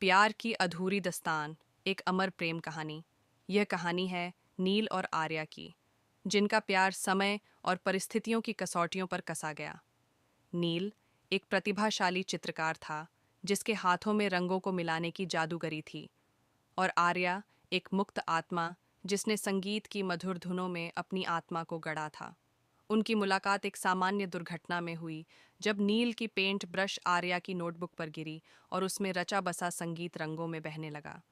प्यार की अधूरी दास्तान, एक अमर प्रेम कहानी। यह कहानी है नील और आर्या की, जिनका प्यार समय और परिस्थितियों की कसौटियों पर कसा गया। नील एक प्रतिभाशाली चित्रकार था, जिसके हाथों में रंगों को मिलाने की जादूगरी थी, और आर्या एक मुक्त आत्मा, जिसने संगीत की मधुर धुनों में अपनी आत्मा को गढ़ा था। उनकी मुलाकात एक सामान्य दुर्घटना में हुई, जब नील की पेंट ब्रश आर्या की नोटबुक पर गिरी और उसमें रचा बसा संगीत रंगों में बहने लगा।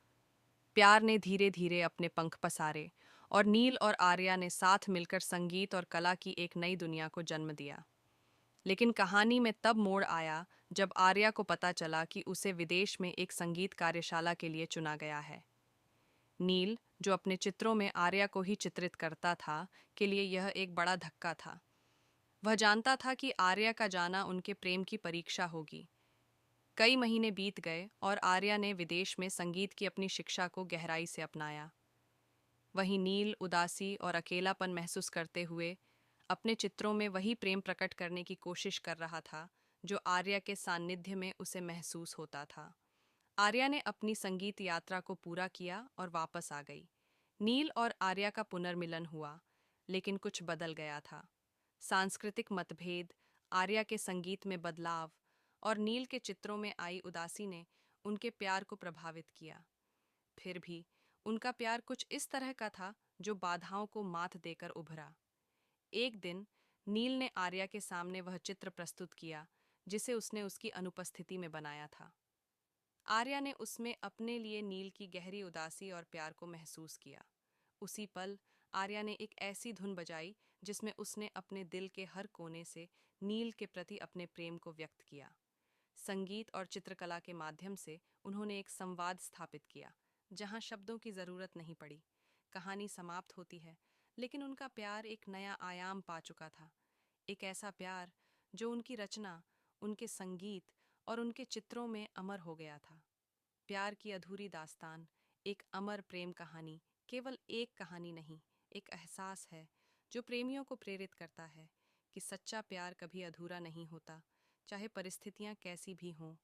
प्यार ने धीरे धीरे अपने पंख पसारे, और नील और आर्या ने साथ मिलकर संगीत और कला की एक नई दुनिया को जन्म दिया। लेकिन कहानी में तब मोड़ आया जब आर्या को पता चला कि उसे विदेश में एक संगीत कार्यशाला के लिए चुना गया है। नील, जो अपने चित्रों में आर्या को ही चित्रित करता था, के लिए यह एक बड़ा धक्का था। वह जानता था कि आर्या का जाना उनके प्रेम की परीक्षा होगी। कई महीने बीत गए और आर्या ने विदेश में संगीत की अपनी शिक्षा को गहराई से अपनाया। वहीं नील उदासी और अकेलापन महसूस करते हुए अपने चित्रों में वही प्रेम प्रकट करने की कोशिश कर रहा था, जो आर्या के सान्निध्य में उसे महसूस होता था। आर्या ने अपनी संगीत यात्रा को पूरा किया और वापस आ गई। नील और आर्या का पुनर्मिलन हुआ, लेकिन कुछ बदल गया था। सांस्कृतिक मतभेद, आर्या के संगीत में बदलाव और नील के चित्रों में आई उदासी ने उनके प्यार को प्रभावित किया। फिर भी उनका प्यार कुछ इस तरह का था जो बाधाओं को मात देकर उभरा। एक दिन नील ने आर्या के सामने वह चित्र प्रस्तुत किया जिसे उसने उसकी अनुपस्थिति में बनाया था। आर्या ने उसमें अपने लिए नील की गहरी उदासी और प्यार को महसूस किया। उसी पल आर्या ने एक ऐसी धुन बजाई जिसमें उसने अपने दिल के हर कोने से नील के प्रति अपने प्रेम को व्यक्त किया। संगीत और चित्रकला के माध्यम से उन्होंने एक संवाद स्थापित किया, जहां शब्दों की जरूरत नहीं पड़ी। कहानी समाप्त होती है, लेकिन उनका प्यार एक नया आयाम पा चुका था। एक ऐसा प्यार जो उनकी रचना, उनके संगीत और उनके चित्रों में अमर हो गया था। प्यार की अधूरी दास्तान, एक अमर प्रेम कहानी, केवल एक कहानी नहीं, एक एहसास है जो प्रेमियों को प्रेरित करता है कि सच्चा प्यार कभी अधूरा नहीं होता, चाहे परिस्थितियां कैसी भी हों।